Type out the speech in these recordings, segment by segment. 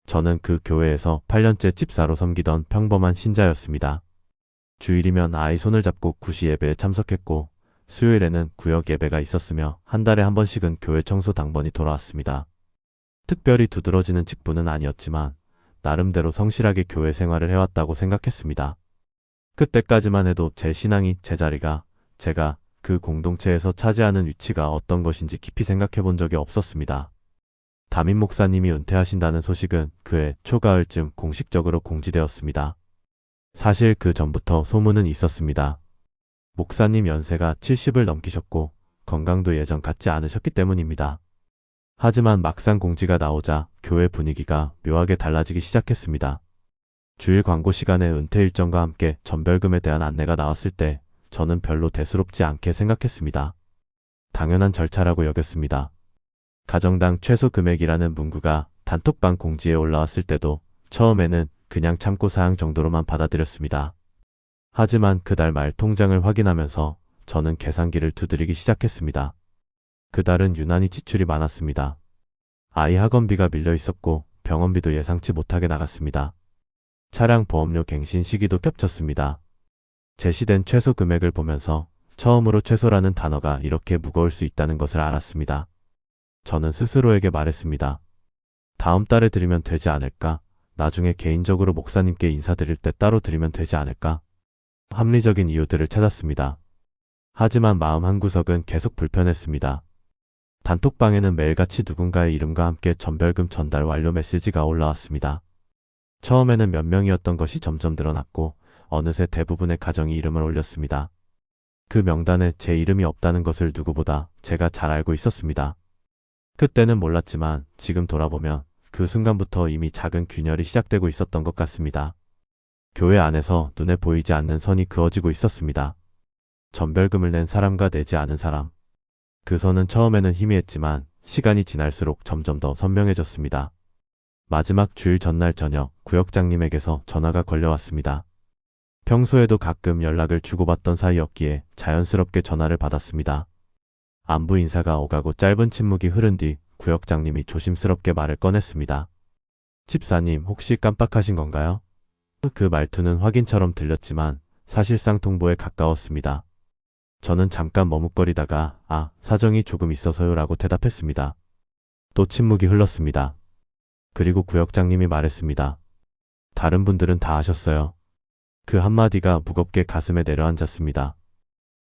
저는 그 교회에서 8년째 집사로 섬기던 평범한 신자였습니다. 주일이면 아이 손을 잡고 구시 예배에 참석했고 수요일에는 구역 예배가 있었으며 한 달에 한 번씩은 교회 청소 당번이 돌아왔습니다. 특별히 두드러지는 직분은 아니었지만 나름대로 성실하게 교회 생활을 해왔다고 생각했습니다. 그때까지만 해도 제 신앙이 제자리가 제가 그 공동체에서 차지하는 위치가 어떤 것인지 깊이 생각해 본 적이 없었습니다. 담임 목사님이 은퇴하신다는 소식은 그해 초가을쯤 공식적으로 공지되었습니다. 사실 그 전부터 소문은 있었습니다. 목사님 연세가 70을 넘기셨고 건강도 예전 같지 않으셨기 때문입니다. 하지만 막상 공지가 나오자 교회 분위기가 묘하게 달라지기 시작했습니다. 주일 광고 시간에 은퇴 일정과 함께 전별금에 대한 안내가 나왔을 때 저는 별로 대수롭지 않게 생각했습니다. 당연한 절차라고 여겼습니다. 가정당 최소 금액이라는 문구가 단톡방 공지에 올라왔을 때도 처음에는 그냥 참고 사양 정도로만 받아들였습니다. 하지만 그달 말 통장을 확인하면서 저는 계산기를 두드리기 시작했습니다. 그달은 유난히 지출이 많았습니다. 아이 학원비가 밀려 있었고 병원비도 예상치 못하게 나갔습니다. 차량 보험료 갱신 시기도 겹쳤습니다. 제시된 최소 금액을 보면서 처음으로 최소라는 단어가 이렇게 무거울 수 있다는 것을 알았습니다. 저는 스스로에게 말했습니다. 다음 달에 드리면 되지 않을까? 나중에 개인적으로 목사님께 인사드릴 때 따로 드리면 되지 않을까? 합리적인 이유들을 찾았습니다. 하지만 마음 한구석은 계속 불편했습니다. 단톡방에는 매일같이 누군가의 이름과 함께 전별금 전달 완료 메시지가 올라왔습니다. 처음에는 몇 명이었던 것이 점점 늘어났고 어느새 대부분의 가정이 이름을 올렸습니다. 그 명단에 제 이름이 없다는 것을 누구보다 제가 잘 알고 있었습니다. 그때는 몰랐지만 지금 돌아보면 그 순간부터 이미 작은 균열이 시작되고 있었던 것 같습니다. 교회 안에서 눈에 보이지 않는 선이 그어지고 있었습니다. 전별금을 낸 사람과 내지 않은 사람. 그 선은 처음에는 희미했지만 시간이 지날수록 점점 더 선명해졌습니다. 마지막 주일 전날 저녁 구역장님에게서 전화가 걸려왔습니다. 평소에도 가끔 연락을 주고받던 사이였기에 자연스럽게 전화를 받았습니다. 안부 인사가 오가고 짧은 침묵이 흐른 뒤 구역장님이 조심스럽게 말을 꺼냈습니다. 집사님 혹시 깜빡하신 건가요? 그 말투는 확인처럼 들렸지만 사실상 통보에 가까웠습니다. 저는 잠깐 머뭇거리다가 사정이 조금 있어서요 라고 대답했습니다. 또 침묵이 흘렀습니다. 그리고 구역장님이 말했습니다. 다른 분들은 다 아셨어요. 그 한마디가 무겁게 가슴에 내려앉았습니다.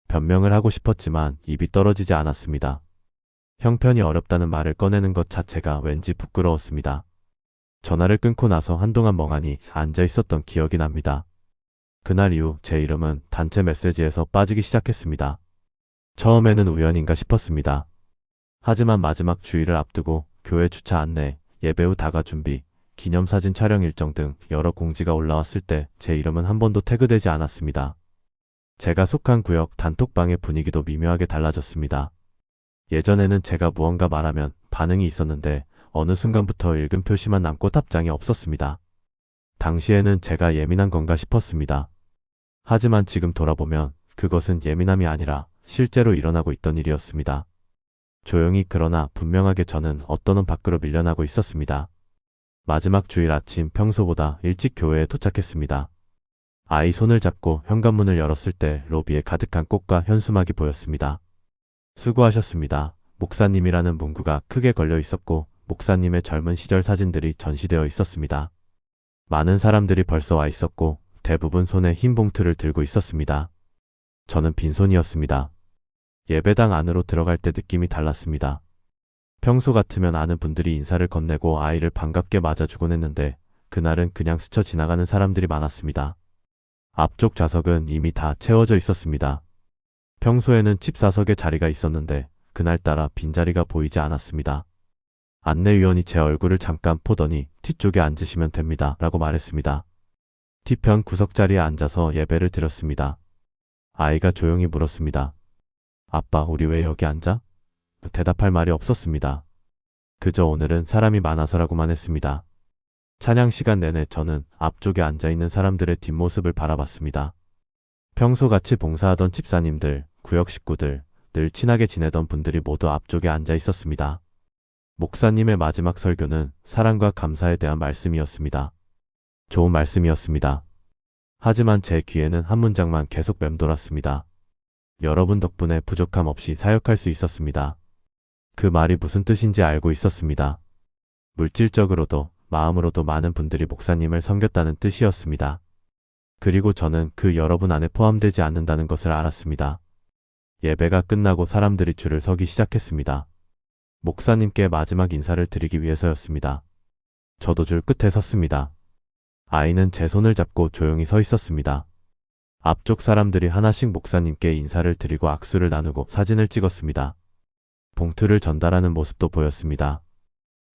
변명을 하고 싶었지만 입이 떨어지지 않았습니다. 형편이 어렵다는 말을 꺼내는 것 자체가 왠지 부끄러웠습니다. 전화를 끊고 나서 한동안 멍하니 앉아 있었던 기억이 납니다. 그날 이후 제 이름은 단체 메시지에서 빠지기 시작했습니다. 처음에는 우연인가 싶었습니다. 하지만 마지막 주일을 앞두고 교회 주차 안내, 예배 후 다가 준비, 기념사진 촬영 일정 등 여러 공지가 올라왔을 때 제 이름은 한 번도 태그되지 않았습니다. 제가 속한 구역 단톡방의 분위기도 미묘하게 달라졌습니다. 예전에는 제가 무언가 말하면 반응이 있었는데 어느 순간부터 읽은 표시만 남고 답장이 없었습니다. 당시에는 제가 예민한 건가 싶었습니다. 하지만 지금 돌아보면 그것은 예민함이 아니라 실제로 일어나고 있던 일이었습니다. 조용히 그러나 분명하게 저는 어떤 원 밖으로 밀려나고 있었습니다. 마지막 주일 아침 평소보다 일찍 교회에 도착했습니다. 아이 손을 잡고 현관문을 열었을 때 로비에 가득한 꽃과 현수막이 보였습니다. 수고하셨습니다. 목사님이라는 문구가 크게 걸려 있었고 목사님의 젊은 시절 사진들이 전시되어 있었습니다. 많은 사람들이 벌써 와 있었고 대부분 손에 흰 봉투를 들고 있었습니다. 저는 빈손이었습니다. 예배당 안으로 들어갈 때 느낌이 달랐습니다. 평소 같으면 아는 분들이 인사를 건네고 아이를 반갑게 맞아주곤 했는데 그날은 그냥 스쳐 지나가는 사람들이 많았습니다. 앞쪽 좌석은 이미 다 채워져 있었습니다. 평소에는 집사석에 자리가 있었는데 그날따라 빈자리가 보이지 않았습니다. 안내위원이 제 얼굴을 잠깐 보더니 뒤쪽에 앉으시면 됩니다 라고 말했습니다. 뒤편 구석자리에 앉아서 예배를 드렸습니다. 아이가 조용히 물었습니다. 아빠, 우리 왜 여기 앉아? 대답할 말이 없었습니다. 그저 오늘은 사람이 많아서라고만 했습니다. 찬양 시간 내내 저는 앞쪽에 앉아있는 사람들의 뒷모습을 바라봤습니다. 평소 같이 봉사하던 집사님들, 구역 식구들, 늘 친하게 지내던 분들이 모두 앞쪽에 앉아 있었습니다. 목사님의 마지막 설교는 사랑과 감사에 대한 말씀이었습니다. 좋은 말씀이었습니다. 하지만 제 귀에는 한 문장만 계속 맴돌았습니다. 여러분 덕분에 부족함 없이 사역할 수 있었습니다. 그 말이 무슨 뜻인지 알고 있었습니다. 물질적으로도 마음으로도 많은 분들이 목사님을 섬겼다는 뜻이었습니다. 그리고 저는 그 여러분 안에 포함되지 않는다는 것을 알았습니다. 예배가 끝나고 사람들이 줄을 서기 시작했습니다. 목사님께 마지막 인사를 드리기 위해서였습니다. 저도 줄 끝에 섰습니다. 아이는 제 손을 잡고 조용히 서 있었습니다. 앞쪽 사람들이 하나씩 목사님께 인사를 드리고 악수를 나누고 사진을 찍었습니다. 봉투를 전달하는 모습도 보였습니다.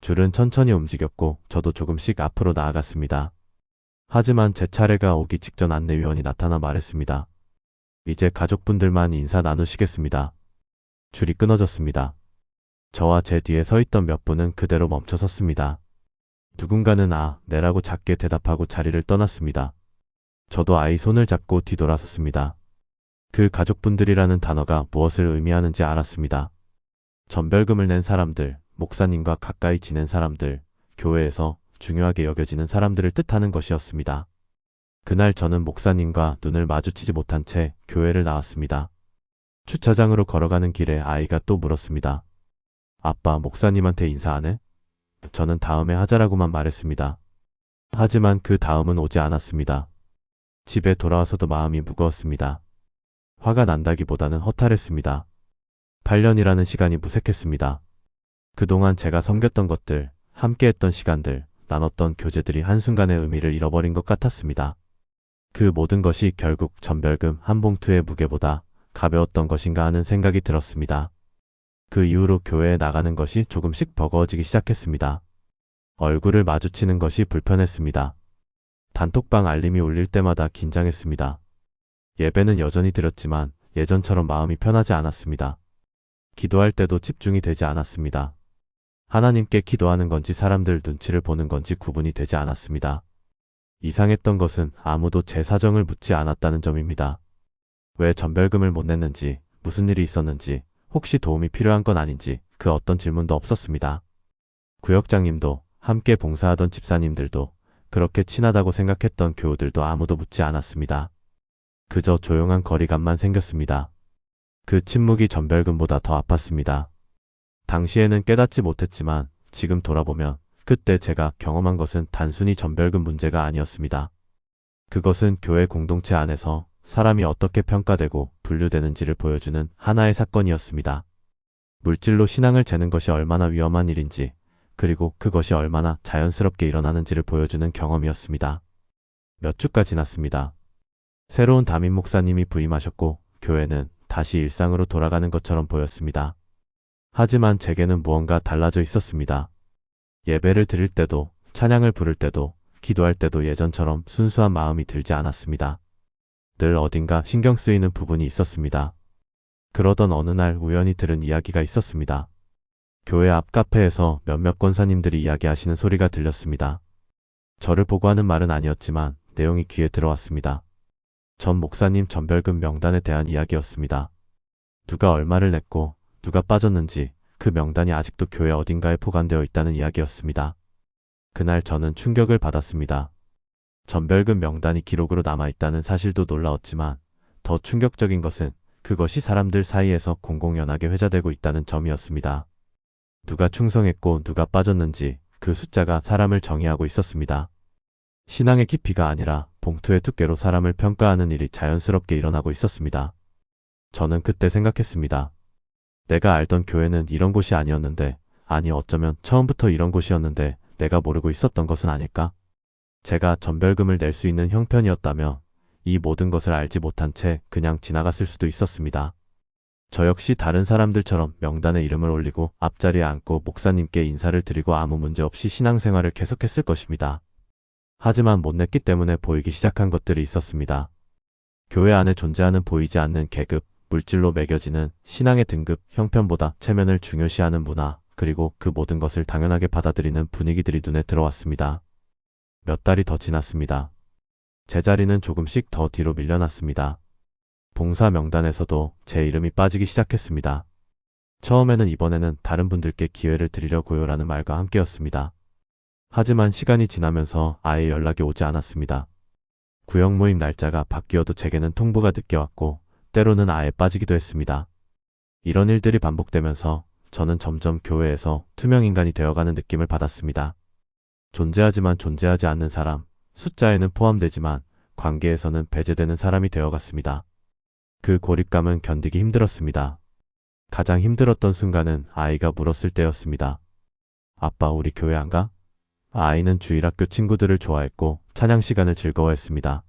줄은 천천히 움직였고 저도 조금씩 앞으로 나아갔습니다. 하지만 제 차례가 오기 직전 안내위원이 나타나 말했습니다. 이제 가족분들만 인사 나누시겠습니다. 줄이 끊어졌습니다. 저와 제 뒤에 서 있던 몇 분은 그대로 멈춰 섰습니다. 누군가는 네라고 작게 대답하고 자리를 떠났습니다. 저도 아이 손을 잡고 뒤돌아섰습니다. 그 가족분들이라는 단어가 무엇을 의미하는지 알았습니다. 전별금을 낸 사람들, 목사님과 가까이 지낸 사람들, 교회에서 중요하게 여겨지는 사람들을 뜻하는 것이었습니다. 그날 저는 목사님과 눈을 마주치지 못한 채 교회를 나왔습니다. 주차장으로 걸어가는 길에 아이가 또 물었습니다. 아빠, 목사님한테 인사 안 해? 저는 다음에 하자라고만 말했습니다. 하지만 그 다음은 오지 않았습니다. 집에 돌아와서도 마음이 무거웠습니다. 화가 난다기보다는 허탈했습니다. 8년이라는 시간이 무색했습니다. 그동안 제가 섬겼던 것들, 함께했던 시간들, 나눴던 교제들이 한순간에 의미를 잃어버린 것 같았습니다. 그 모든 것이 결국 전별금 한 봉투의 무게보다 가벼웠던 것인가 하는 생각이 들었습니다. 그 이후로 교회에 나가는 것이 조금씩 버거워지기 시작했습니다. 얼굴을 마주치는 것이 불편했습니다. 단톡방 알림이 울릴 때마다 긴장했습니다. 예배는 여전히 드렸지만 예전처럼 마음이 편하지 않았습니다. 기도할 때도 집중이 되지 않았습니다. 하나님께 기도하는 건지 사람들 눈치를 보는 건지 구분이 되지 않았습니다. 이상했던 것은 아무도 제 사정을 묻지 않았다는 점입니다. 왜 전별금을 못 냈는지, 무슨 일이 있었는지, 혹시 도움이 필요한 건 아닌지 그 어떤 질문도 없었습니다. 구역장님도, 함께 봉사하던 집사님들도, 그렇게 친하다고 생각했던 교우들도 아무도 묻지 않았습니다. 그저 조용한 거리감만 생겼습니다. 그 침묵이 전별금보다 더 아팠습니다. 당시에는 깨닫지 못했지만 지금 돌아보면 그때 제가 경험한 것은 단순히 전별금 문제가 아니었습니다. 그것은 교회 공동체 안에서 사람이 어떻게 평가되고 분류되는지를 보여주는 하나의 사건이었습니다. 물질로 신앙을 재는 것이 얼마나 위험한 일인지, 그리고 그것이 얼마나 자연스럽게 일어나는지를 보여주는 경험이었습니다. 몇 주가 지났습니다. 새로운 담임 목사님이 부임하셨고 교회는 다시 일상으로 돌아가는 것처럼 보였습니다. 하지만 제게는 무언가 달라져 있었습니다. 예배를 드릴 때도, 찬양을 부를 때도, 기도할 때도 예전처럼 순수한 마음이 들지 않았습니다. 늘 어딘가 신경 쓰이는 부분이 있었습니다. 그러던 어느 날 우연히 들은 이야기가 있었습니다. 교회 앞 카페에서 몇몇 권사님들이 이야기하시는 소리가 들렸습니다. 저를 보고 하는 말은 아니었지만 내용이 귀에 들어왔습니다. 전 목사님 전별금 명단에 대한 이야기였습니다. 누가 얼마를 냈고 누가 빠졌는지 그 명단이 아직도 교회 어딘가에 보관되어 있다는 이야기였습니다. 그날 저는 충격을 받았습니다. 전별금 명단이 기록으로 남아있다는 사실도 놀라웠지만 더 충격적인 것은 그것이 사람들 사이에서 공공연하게 회자되고 있다는 점이었습니다. 누가 충성했고 누가 빠졌는지 그 숫자가 사람을 정의하고 있었습니다. 신앙의 깊이가 아니라 봉투의 두께로 사람을 평가하는 일이 자연스럽게 일어나고 있었습니다. 저는 그때 생각했습니다. 내가 알던 교회는 이런 곳이 아니었는데, 아니 어쩌면 처음부터 이런 곳이었는데 내가 모르고 있었던 것은 아닐까? 제가 전별금을 낼 수 있는 형편이었다며 이 모든 것을 알지 못한 채 그냥 지나갔을 수도 있었습니다. 저 역시 다른 사람들처럼 명단에 이름을 올리고 앞자리에 앉고 목사님께 인사를 드리고 아무 문제 없이 신앙생활을 계속했을 것입니다. 하지만 못 냈기 때문에 보이기 시작한 것들이 있었습니다. 교회 안에 존재하는 보이지 않는 계급, 물질로 매겨지는 신앙의 등급, 형편보다 체면을 중요시하는 문화, 그리고 그 모든 것을 당연하게 받아들이는 분위기들이 눈에 들어왔습니다. 몇 달이 더 지났습니다. 제 자리는 조금씩 더 뒤로 밀려났습니다. 봉사 명단에서도 제 이름이 빠지기 시작했습니다. 처음에는 이번에는 다른 분들께 기회를 드리려고요 라는 말과 함께였습니다. 하지만 시간이 지나면서 아예 연락이 오지 않았습니다. 구역 모임 날짜가 바뀌어도 제게는 통보가 늦게 왔고 때로는 아예 빠지기도 했습니다. 이런 일들이 반복되면서 저는 점점 교회에서 투명인간이 되어가는 느낌을 받았습니다. 존재하지만 존재하지 않는 사람, 숫자에는 포함되지만 관계에서는 배제되는 사람이 되어갔습니다. 그 고립감은 견디기 힘들었습니다. 가장 힘들었던 순간은 아이가 물었을 때였습니다. 아빠, 우리 교회 안 가? 아이는 주일학교 친구들을 좋아했고 찬양 시간을 즐거워했습니다.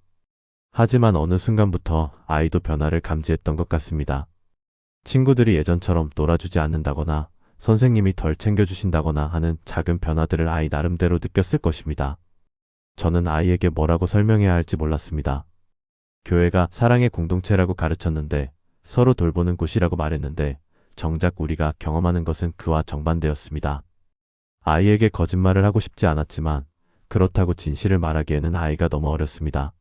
하지만 어느 순간부터 아이도 변화를 감지했던 것 같습니다. 친구들이 예전처럼 놀아주지 않는다거나 선생님이 덜 챙겨주신다거나 하는 작은 변화들을 아이 나름대로 느꼈을 것입니다. 저는 아이에게 뭐라고 설명해야 할지 몰랐습니다. 교회가 사랑의 공동체라고 가르쳤는데 서로 돌보는 곳이라고 말했는데 정작 우리가 경험하는 것은 그와 정반대였습니다. 아이에게 거짓말을 하고 싶지 않았지만 그렇다고 진실을 말하기에는 아이가 너무 어렸습니다.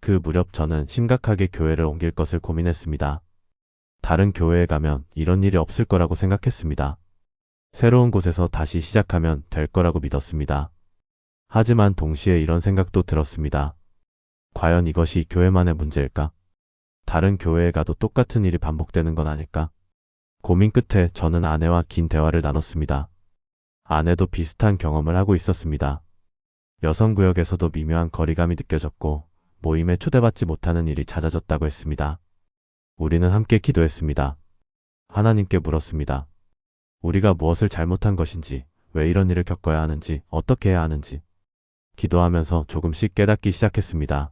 그 무렵 저는 심각하게 교회를 옮길 것을 고민했습니다. 다른 교회에 가면 이런 일이 없을 거라고 생각했습니다. 새로운 곳에서 다시 시작하면 될 거라고 믿었습니다. 하지만 동시에 이런 생각도 들었습니다. 과연 이것이 교회만의 문제일까? 다른 교회에 가도 똑같은 일이 반복되는 건 아닐까? 고민 끝에 저는 아내와 긴 대화를 나눴습니다. 아내도 비슷한 경험을 하고 있었습니다. 여성구역에서도 미묘한 거리감이 느껴졌고 모임에 초대받지 못하는 일이 잦아졌다고 했습니다. 우리는 함께 기도했습니다. 하나님께 물었습니다. 우리가 무엇을 잘못한 것인지, 왜 이런 일을 겪어야 하는지, 어떻게 해야 하는지. 기도하면서 조금씩 깨닫기 시작했습니다.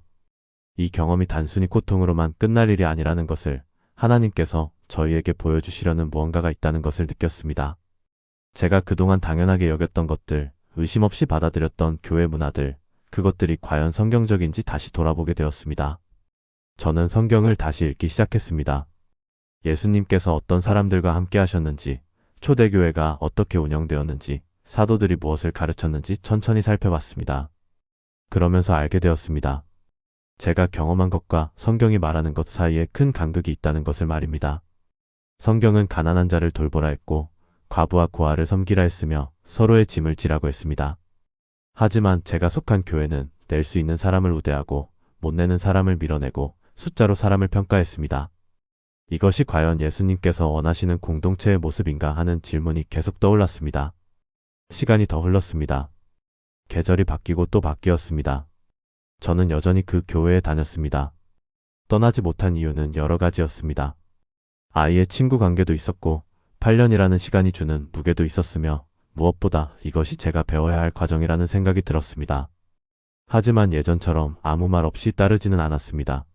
이 경험이 단순히 고통으로만 끝날 일이 아니라는 것을 하나님께서 저희에게 보여주시려는 무언가가 있다는 것을 느꼈습니다. 제가 그동안 당연하게 여겼던 것들, 의심 없이 받아들였던 교회 문화들, 그것들이 과연 성경적인지 다시 돌아보게 되었습니다. 저는 성경을 다시 읽기 시작했습니다. 예수님께서 어떤 사람들과 함께 하셨는지, 초대교회가 어떻게 운영되었는지, 사도들이 무엇을 가르쳤는지 천천히 살펴봤습니다. 그러면서 알게 되었습니다. 제가 경험한 것과 성경이 말하는 것 사이에 큰 간극이 있다는 것을 말입니다. 성경은 가난한 자를 돌보라 했고 과부와 고아를 섬기라 했으며 서로의 짐을 지라고 했습니다. 하지만 제가 속한 교회는 낼 수 있는 사람을 우대하고 못 내는 사람을 밀어내고 숫자로 사람을 평가했습니다. 이것이 과연 예수님께서 원하시는 공동체의 모습인가 하는 질문이 계속 떠올랐습니다. 시간이 더 흘렀습니다. 계절이 바뀌고 또 바뀌었습니다. 저는 여전히 그 교회에 다녔습니다. 떠나지 못한 이유는 여러 가지였습니다. 아이의 친구 관계도 있었고 8년이라는 시간이 주는 무게도 있었으며 무엇보다 이것이 제가 배워야 할 과정이라는 생각이 들었습니다. 하지만 예전처럼 아무 말 없이 따르지는 않았습니다.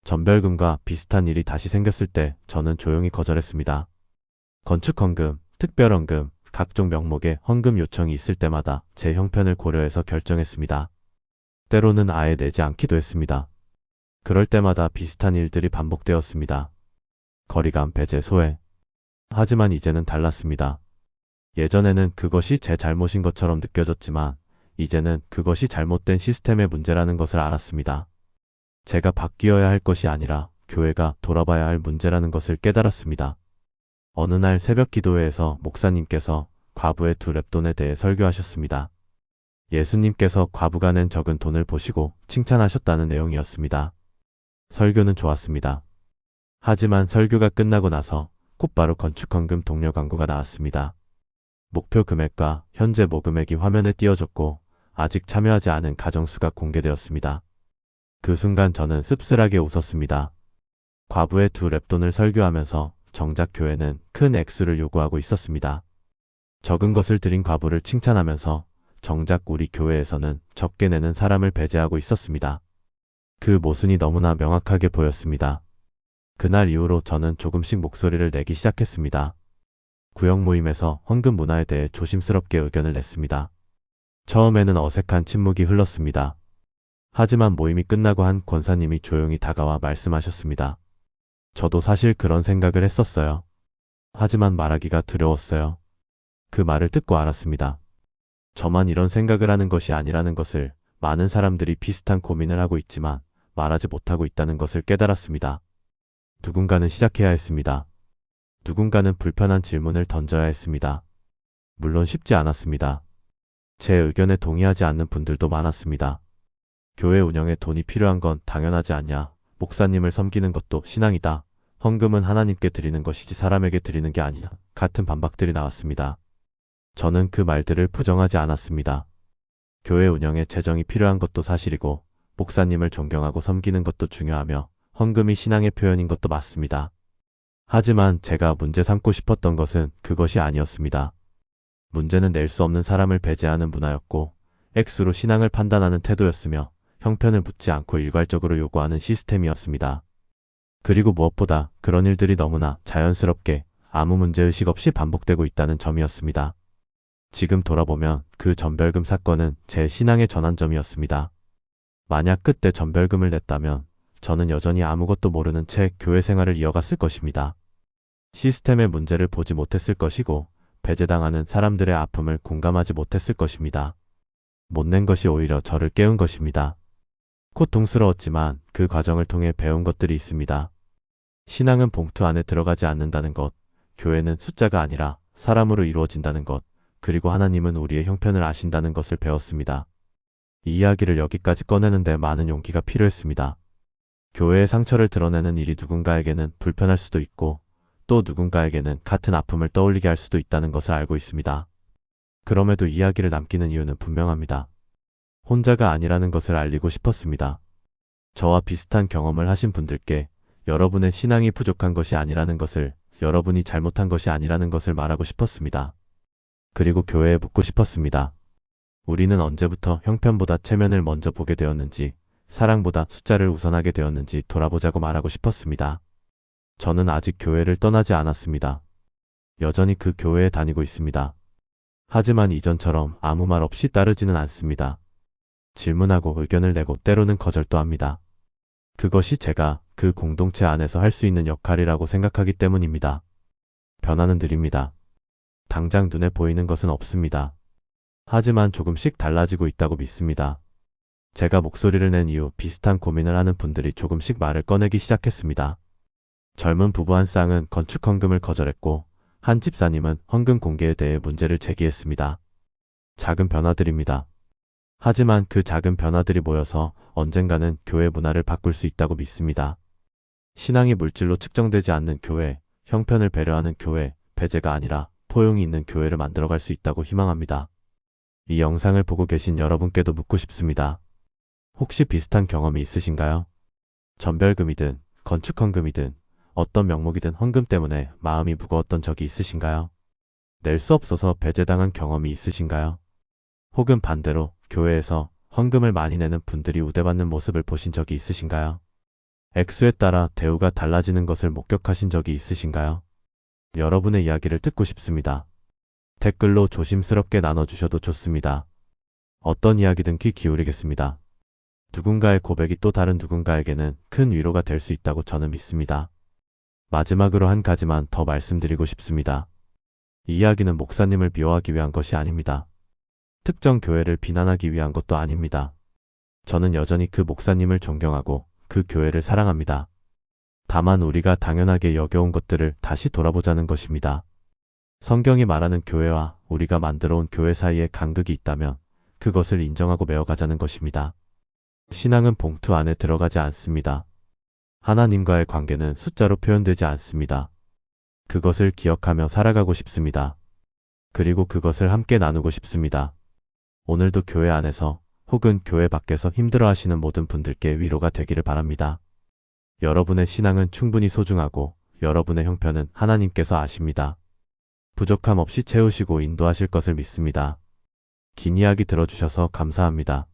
전별금과 비슷한 일이 다시 생겼을 때 저는 조용히 거절했습니다. 건축헌금, 특별헌금, 각종 명목의 헌금 요청이 있을 때마다 제 형편을 고려해서 결정했습니다. 때로는 아예 내지 않기도 했습니다. 그럴 때마다 비슷한 일들이 반복되었습니다. 거리감, 배제, 소외. 하지만 이제는 달랐습니다. 예전에는 그것이 제 잘못인 것처럼 느껴졌지만 이제는 그것이 잘못된 시스템의 문제라는 것을 알았습니다. 제가 바뀌어야 할 것이 아니라 교회가 돌아봐야 할 문제라는 것을 깨달았습니다. 어느 날 새벽 기도회에서 목사님께서 과부의 두 랩돈에 대해 설교하셨습니다. 예수님께서 과부가 낸 적은 돈을 보시고 칭찬하셨다는 내용이었습니다. 설교는 좋았습니다. 하지만 설교가 끝나고 나서 곧바로 건축헌금 동료 광고가 나왔습니다. 목표 금액과 현재 모금액이 화면에 띄어졌고 아직 참여하지 않은 가정수가 공개되었습니다. 그 순간 저는 씁쓸하게 웃었습니다. 과부의 두 랩돈을 설교하면서 정작 교회는 큰 액수를 요구하고 있었습니다. 적은 것을 드린 과부를 칭찬하면서 정작 우리 교회에서는 적게 내는 사람을 배제하고 있었습니다. 그 모순이 너무나 명확하게 보였습니다. 그날 이후로 저는 조금씩 목소리를 내기 시작했습니다. 구역 모임에서 헌금 문화에 대해 조심스럽게 의견을 냈습니다. 처음에는 어색한 침묵이 흘렀습니다. 하지만 모임이 끝나고 한 권사님이 조용히 다가와 말씀하셨습니다. 저도 사실 그런 생각을 했었어요. 하지만 말하기가 두려웠어요. 그 말을 듣고 알았습니다. 저만 이런 생각을 하는 것이 아니라는 것을, 많은 사람들이 비슷한 고민을 하고 있지만 말하지 못하고 있다는 것을 깨달았습니다. 누군가는 시작해야 했습니다. 누군가는 불편한 질문을 던져야 했습니다. 물론 쉽지 않았습니다. 제 의견에 동의하지 않는 분들도 많았습니다. 교회 운영에 돈이 필요한 건 당연하지 않냐. 목사님을 섬기는 것도 신앙이다. 헌금은 하나님께 드리는 것이지 사람에게 드리는 게 아니야. 같은 반박들이 나왔습니다. 저는 그 말들을 부정하지 않았습니다. 교회 운영에 재정이 필요한 것도 사실이고 목사님을 존경하고 섬기는 것도 중요하며 헌금이 신앙의 표현인 것도 맞습니다. 하지만 제가 문제 삼고 싶었던 것은 그것이 아니었습니다. 문제는 낼 수 없는 사람을 배제하는 문화였고 액수로 신앙을 판단하는 태도였으며 형편을 묻지 않고 일괄적으로 요구하는 시스템이었습니다. 그리고 무엇보다 그런 일들이 너무나 자연스럽게 아무 문제의식 없이 반복되고 있다는 점이었습니다. 지금 돌아보면 그 전별금 사건은 제 신앙의 전환점이었습니다. 만약 그때 전별금을 냈다면 저는 여전히 아무것도 모르는 채 교회 생활을 이어갔을 것입니다. 시스템의 문제를 보지 못했을 것이고 배제당하는 사람들의 아픔을 공감하지 못했을 것입니다. 못 낸 것이 오히려 저를 깨운 것입니다. 고통스러웠지만 그 과정을 통해 배운 것들이 있습니다. 신앙은 봉투 안에 들어가지 않는다는 것, 교회는 숫자가 아니라 사람으로 이루어진다는 것, 그리고 하나님은 우리의 형편을 아신다는 것을 배웠습니다. 이 이야기를 여기까지 꺼내는데 많은 용기가 필요했습니다. 교회의 상처를 드러내는 일이 누군가에게는 불편할 수도 있고 또 누군가에게는 같은 아픔을 떠올리게 할 수도 있다는 것을 알고 있습니다. 그럼에도 이야기를 남기는 이유는 분명합니다. 혼자가 아니라는 것을 알리고 싶었습니다. 저와 비슷한 경험을 하신 분들께 여러분의 신앙이 부족한 것이 아니라는 것을, 여러분이 잘못한 것이 아니라는 것을 말하고 싶었습니다. 그리고 교회에 묻고 싶었습니다. 우리는 언제부터 형편보다 체면을 먼저 보게 되었는지, 사랑보다 숫자를 우선하게 되었는지 돌아보자고 말하고 싶었습니다. 저는 아직 교회를 떠나지 않았습니다. 여전히 그 교회에 다니고 있습니다. 하지만 이전처럼 아무 말 없이 따르지는 않습니다. 질문하고 의견을 내고 때로는 거절도 합니다. 그것이 제가 그 공동체 안에서 할 수 있는 역할이라고 생각하기 때문입니다. 변화는 느립니다. 당장 눈에 보이는 것은 없습니다. 하지만 조금씩 달라지고 있다고 믿습니다. 제가 목소리를 낸 이후 비슷한 고민을 하는 분들이 조금씩 말을 꺼내기 시작했습니다. 젊은 부부 한 쌍은 건축 헌금을 거절했고 한 집사님은 헌금 공개에 대해 문제를 제기했습니다. 작은 변화들입니다. 하지만 그 작은 변화들이 모여서 언젠가는 교회 문화를 바꿀 수 있다고 믿습니다. 신앙이 물질로 측정되지 않는 교회, 형편을 배려하는 교회, 배제가 아니라 포용이 있는 교회를 만들어갈 수 있다고 희망합니다. 이 영상을 보고 계신 여러분께도 묻고 싶습니다. 혹시 비슷한 경험이 있으신가요? 전별금이든 건축헌금이든 어떤 명목이든 헌금 때문에 마음이 무거웠던 적이 있으신가요? 낼 수 없어서 배제당한 경험이 있으신가요? 혹은 반대로 교회에서 헌금을 많이 내는 분들이 우대받는 모습을 보신 적이 있으신가요? 액수에 따라 대우가 달라지는 것을 목격하신 적이 있으신가요? 여러분의 이야기를 듣고 싶습니다. 댓글로 조심스럽게 나눠주셔도 좋습니다. 어떤 이야기든 귀 기울이겠습니다. 누군가의 고백이 또 다른 누군가에게는 큰 위로가 될 수 있다고 저는 믿습니다. 마지막으로 한 가지만 더 말씀드리고 싶습니다. 이 이야기는 목사님을 미워하기 위한 것이 아닙니다. 특정 교회를 비난하기 위한 것도 아닙니다. 저는 여전히 그 목사님을 존경하고 그 교회를 사랑합니다. 다만 우리가 당연하게 여겨온 것들을 다시 돌아보자는 것입니다. 성경이 말하는 교회와 우리가 만들어온 교회 사이에 간극이 있다면 그것을 인정하고 메워가자는 것입니다. 신앙은 봉투 안에 들어가지 않습니다. 하나님과의 관계는 숫자로 표현되지 않습니다. 그것을 기억하며 살아가고 싶습니다. 그리고 그것을 함께 나누고 싶습니다. 오늘도 교회 안에서 혹은 교회 밖에서 힘들어하시는 모든 분들께 위로가 되기를 바랍니다. 여러분의 신앙은 충분히 소중하고 여러분의 형편은 하나님께서 아십니다. 부족함 없이 채우시고 인도하실 것을 믿습니다. 긴 이야기 들어주셔서 감사합니다.